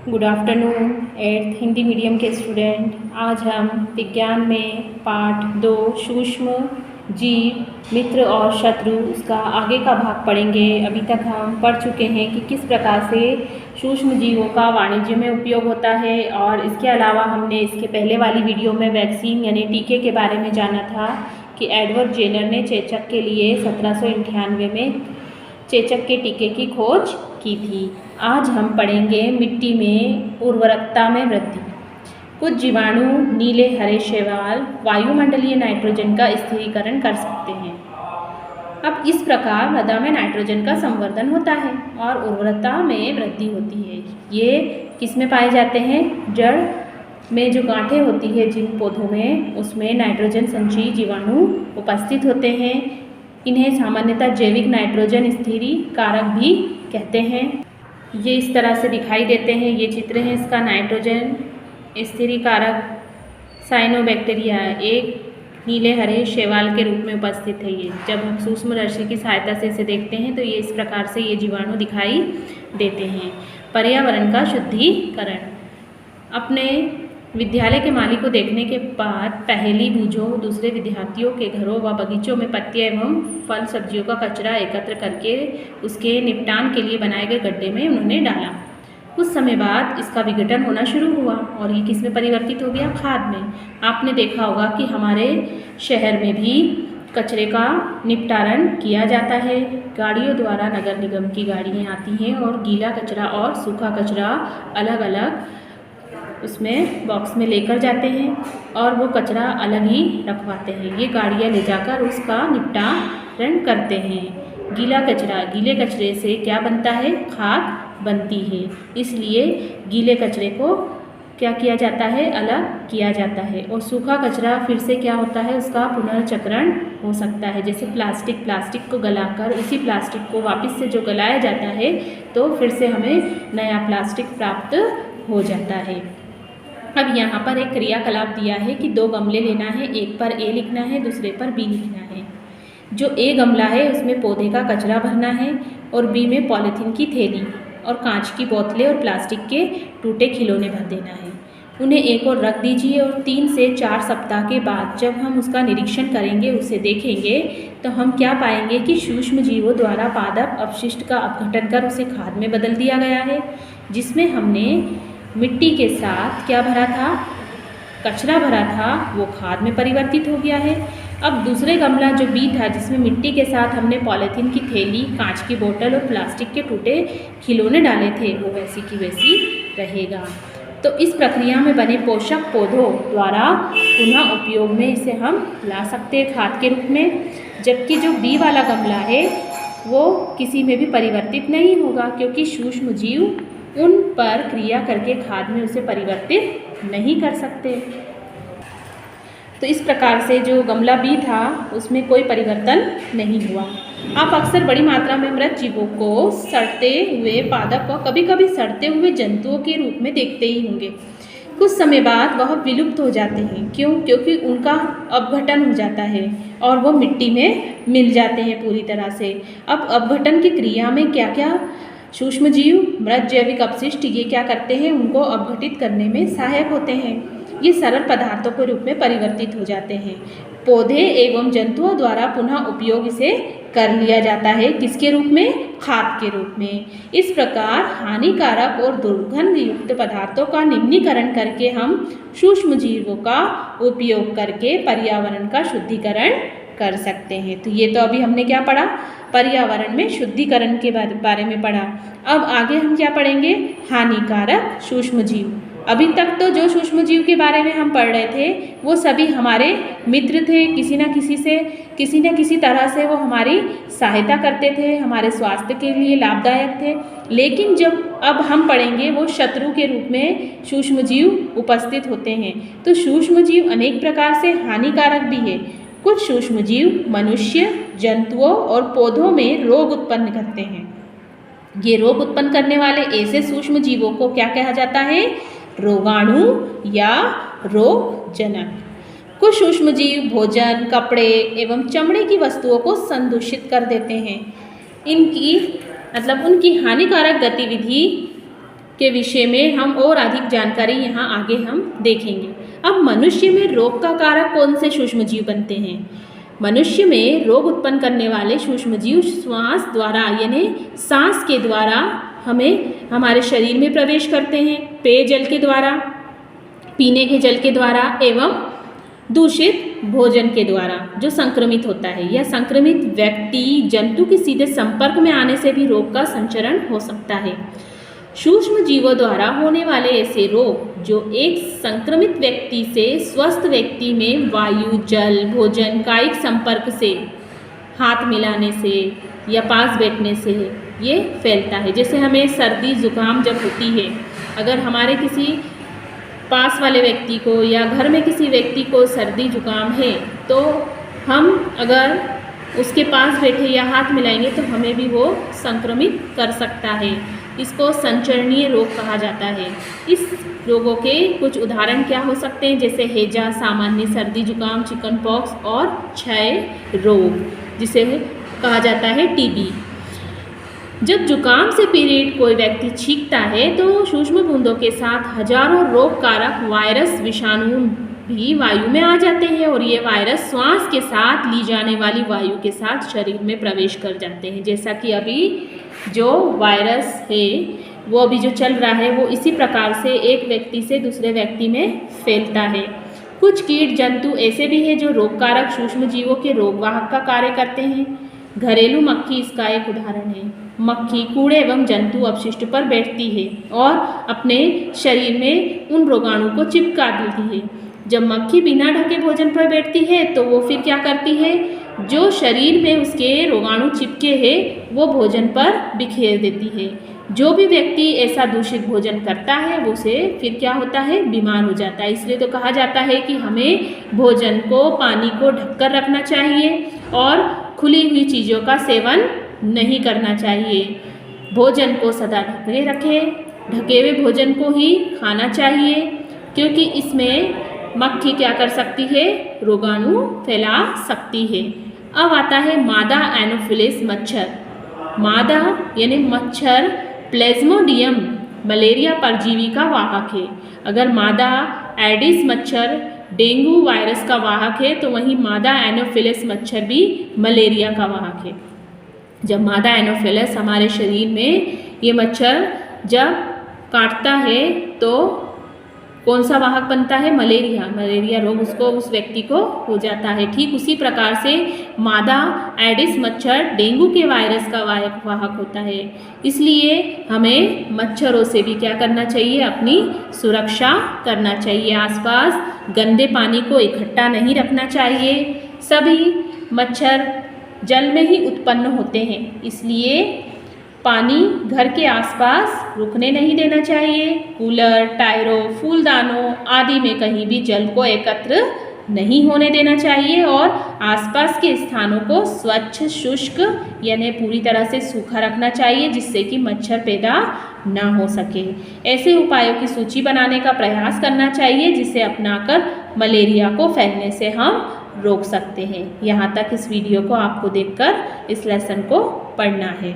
Good afternoon eighth Hindi medium के student. आज हम विज्ञान में पाठ 2 सूक्ष्म जीव, मित्र और शत्रु, उसका आगे का भाग पढ़ेंगे। अभी तक हम पढ़ चुके हैं कि किस प्रकार से सूक्ष्म जीवों का वाणिज्य में उपयोग होता है, और इसके अलावा हमने इसके पहले वाली वीडियो में वैक्सीन यानी टीके के बारे में जाना था कि एडवर्ड जेनर ने चेचक के लिए 1798 में चेचक के टीके की खोज की थी। आज हम पढ़ेंगे मिट्टी में उर्वरकता में वृद्धि। कुछ जीवाणु नीले हरे शैवाल वायुमंडलीय नाइट्रोजन का स्थिरीकरण कर सकते हैं। अब इस प्रकार मृदा में नाइट्रोजन का संवर्धन होता है और उर्वरकता में वृद्धि होती है। ये किस में पाए जाते हैं? जड़ में जो गांठें होती है जिन पौधों में, उसमें नाइट्रोजन संचयी जीवाणु उपस्थित होते हैं। इन्हें सामान्यतः जैविक नाइट्रोजन स्थिरीकारक भी कहते हैं। ये इस तरह से दिखाई देते हैं। ये चित्र है इसका। नाइट्रोजन स्थिरीकारक साइनोबैक्टीरिया एक नीले हरे शैवाल के रूप में उपस्थित है। ये जब हम सूक्ष्मदर्शी की सहायता से इसे देखते हैं तो ये इस प्रकार से ये जीवाणु दिखाई देते हैं। पर्यावरण का शुद्धिकरण। अपने विद्यालय के माली को देखने के बाद पहली बूझों दूसरे विद्यार्थियों के घरों व बगीचों में पत्तियां एवं फल सब्जियों का कचरा एकत्र करके उसके निपटान के लिए बनाए गए गड्ढे में उन्होंने डाला। कुछ समय बाद इसका विघटन होना शुरू हुआ और ये किस में परिवर्तित हो गया? खाद में। आपने देखा होगा कि हमारे शहर में भी कचरे का निपटारण किया जाता है। गाड़ियों द्वारा नगर निगम की गाड़ियाँ आती हैं और गीला कचरा और सूखा कचरा अलग अलग उसमें बॉक्स में लेकर जाते हैं और वो कचरा अलग ही रखवाते हैं। ये गाड़ियाँ ले जाकर उसका निपटारण करते हैं। गीले कचरे से क्या बनता है? खाद बनती है। इसलिए गीले कचरे को क्या किया जाता है? अलग किया जाता है। और सूखा कचरा फिर से क्या होता है? उसका पुनर्चक्रण हो सकता है। जैसे प्लास्टिक को गलाकर उसी प्लास्टिक को वापस से जो गलाया जाता है तो फिर से हमें नया प्लास्टिक प्राप्त हो जाता है। अब यहाँ पर एक क्रियाकलाप दिया है कि 2 गमले लेना है, एक पर ए लिखना है, दूसरे पर बी लिखना है। जो ए गमला है उसमें पौधे का कचरा भरना है और बी में पॉलीथीन की थैली और कांच की बोतलें और प्लास्टिक के टूटे खिलौने भर देना है। उन्हें एक और रख दीजिए और 3 से 4 सप्ताह के बाद जब हम उसका निरीक्षण करेंगे, उसे देखेंगे, तो हम क्या पाएंगे कि सूक्ष्म जीवों द्वारा पादप अपशिष्ट का अपघटन कर उसे खाद में बदल दिया गया है। जिसमें हमने मिट्टी के साथ क्या भरा था? कचरा भरा था, वो खाद में परिवर्तित हो गया है। अब दूसरे गमला जो बी था, जिसमें मिट्टी के साथ हमने पॉलीथीन की थैली, कांच की बोतल और प्लास्टिक के टूटे खिलौने डाले थे, वो वैसी की वैसी रहेगा। तो इस प्रक्रिया में बने पोषक पौधों द्वारा पुनः उपयोग में इसे हम ला सकते हैं खाद के रूप में। जबकि जो बी वाला गमला है वो किसी में भी परिवर्तित नहीं होगा, क्योंकि सूक्ष्म जीव उन पर क्रिया करके खाद में उसे परिवर्तित नहीं कर सकते। तो इस प्रकार से जो गमला बी था उसमें कोई परिवर्तन नहीं हुआ। आप अक्सर बड़ी मात्रा में मृत जीवों को सड़ते हुए पादप व कभी कभी सड़ते हुए जंतुओं के रूप में देखते ही होंगे। कुछ समय बाद वह विलुप्त हो जाते हैं। क्यों? क्योंकि उनका अपघटन हो जाता है और वो मिट्टी में मिल जाते हैं पूरी तरह से। अब अपघटन की क्रिया में क्या क्या सूक्ष्म जीव, मृत जैविक अपशिष्ट, ये क्या करते हैं? उनको अपघटित करने में सहायक होते हैं। ये सरल पदार्थों के रूप में परिवर्तित हो जाते हैं। पौधे एवं जंतुओं द्वारा पुनः उपयोग इसे कर लिया जाता है। किसके रूप में? खाद के रूप में। इस प्रकार हानिकारक और दुर्गंध युक्त पदार्थों का निम्नीकरण करके हम सूक्ष्म जीवों का उपयोग करके पर्यावरण का शुद्धिकरण कर सकते हैं। तो ये तो अभी हमने क्या पढ़ा? पर्यावरण में शुद्धिकरण के बारे में पढ़ा। अब आगे हम क्या पढ़ेंगे? हानिकारक सूक्ष्म जीव। अभी तक तो जो सूक्ष्म जीव के बारे में हम पढ़ रहे थे वो सभी हमारे मित्र थे। किसी न किसी तरह से वो हमारी सहायता करते थे, हमारे स्वास्थ्य के लिए लाभदायक थे। लेकिन जब अब हम पढ़ेंगे वो शत्रु के रूप में सूक्ष्म जीव उपस्थित होते हैं। तो सूक्ष्म जीव अनेक प्रकार से हानिकारक भी है। कुछ सूक्ष्म जीव मनुष्य, जंतुओं और पौधों में रोग उत्पन्न करते हैं। ये रोग उत्पन्न करने वाले ऐसे सूक्ष्म जीवों को क्या कहा जाता है? रोगाणु या रोगजनक। कुछ सूक्ष्म जीव भोजन, कपड़े एवं चमड़े की वस्तुओं को संदूषित कर देते हैं। उनकी हानिकारक गतिविधि के विषय में हम और अधिक जानकारी यहाँ आगे हम देखेंगे। अब मनुष्य में रोग का कारक कौन से सूक्ष्म जीव बनते हैं? मनुष्य में रोग उत्पन्न करने वाले सूक्ष्म जीव श्वास द्वारा यानी सांस के द्वारा हमें हमारे शरीर में प्रवेश करते हैं, पेयजल के द्वारा, पीने के जल के द्वारा एवं दूषित भोजन के द्वारा जो संक्रमित होता है। यह संक्रमित व्यक्ति जंतु के सीधे संपर्क में आने से भी रोग का संचरण हो सकता है। सूक्ष्म जीवों द्वारा होने वाले ऐसे रोग जो एक संक्रमित व्यक्ति से स्वस्थ व्यक्ति में वायु, जल, भोजन, कायिक संपर्क से, हाथ मिलाने से या पास बैठने से ये फैलता है। जैसे हमें सर्दी जुकाम जब होती है, अगर हमारे किसी पास वाले व्यक्ति को या घर में किसी व्यक्ति को सर्दी जुकाम है तो हम अगर उसके पास बैठे या हाथ मिलाएंगे तो हमें भी वो संक्रमित कर सकता है। इसको संचरणीय रोग कहा जाता है। इस रोगों के कुछ उदाहरण क्या हो सकते हैं, जैसे हैजा, सामान्य सर्दी जुकाम, चिकन पॉक्स और क्षय रोग जिसे कहा जाता है टीबी। जब जुकाम से पीड़ित कोई व्यक्ति छींकता है तो सूक्ष्म बूंदों के साथ हजारों रोग कारक वायरस, विषाणु भी वायु में आ जाते हैं और ये वायरस श्वास के साथ ली जाने वाली वायु के साथ शरीर में प्रवेश कर जाते हैं। जैसा कि अभी जो वायरस है वो अभी जो चल रहा है वो इसी प्रकार से एक व्यक्ति से दूसरे व्यक्ति में फैलता है। कुछ कीट जंतु ऐसे भी हैं जो रोगकारक सूक्ष्म जीवों के रोगवाहक का कार्य करते हैं। घरेलू मक्खी इसका एक उदाहरण है। मक्खी कूड़े एवं जंतु अपशिष्ट पर बैठती है और अपने शरीर में उन रोगाणु को चिपका देती है। जब मक्खी बिना ढके भोजन पर बैठती है तो वो फिर क्या करती है, जो शरीर में उसके रोगाणु चिपके हैं वो भोजन पर बिखेर देती है। जो भी व्यक्ति ऐसा दूषित भोजन करता है वो उसे फिर क्या होता है, बीमार हो जाता है। इसलिए तो कहा जाता है कि हमें भोजन को, पानी को ढककर रखना चाहिए और खुली हुई चीज़ों का सेवन नहीं करना चाहिए। भोजन को सदा ढके रखें, ढके हुए भोजन को ही खाना चाहिए क्योंकि इसमें मक्खी क्या कर सकती है, रोगाणु फैला सकती है। अब आता है मादा एनोफिलिस मच्छर। मादा यानी मच्छर प्लेज्मोडियम मलेरिया परजीवी का वाहक है। अगर मादा एडिस मच्छर डेंगू वायरस का वाहक है तो वहीं मादा एनोफिलिस मच्छर भी मलेरिया का वाहक है। जब मादा एनोफिलिस हमारे शरीर में ये मच्छर जब काटता है तो कौन सा वाहक बनता है, मलेरिया। मलेरिया रोग उसको, उस व्यक्ति को हो जाता है। ठीक उसी प्रकार से मादा एडिस मच्छर डेंगू के वायरस का वाहक होता है। इसलिए हमें मच्छरों से भी क्या करना चाहिए, अपनी सुरक्षा करना चाहिए। आसपास गंदे पानी को इकट्ठा नहीं रखना चाहिए। सभी मच्छर जल में ही उत्पन्न होते हैं, इसलिए पानी घर के आसपास रुकने नहीं देना चाहिए। कूलर, टायरों, फूलदानों आदि में कहीं भी जल को एकत्र नहीं होने देना चाहिए और आसपास के स्थानों को स्वच्छ, शुष्क यानी पूरी तरह से सूखा रखना चाहिए जिससे कि मच्छर पैदा ना हो सके। ऐसे उपायों की सूची बनाने का प्रयास करना चाहिए जिसे अपनाकर मलेरिया को फैलने से हम रोक सकते हैं। यहाँ तक इस वीडियो को आपको देखकर इस लेसन को पढ़ना है।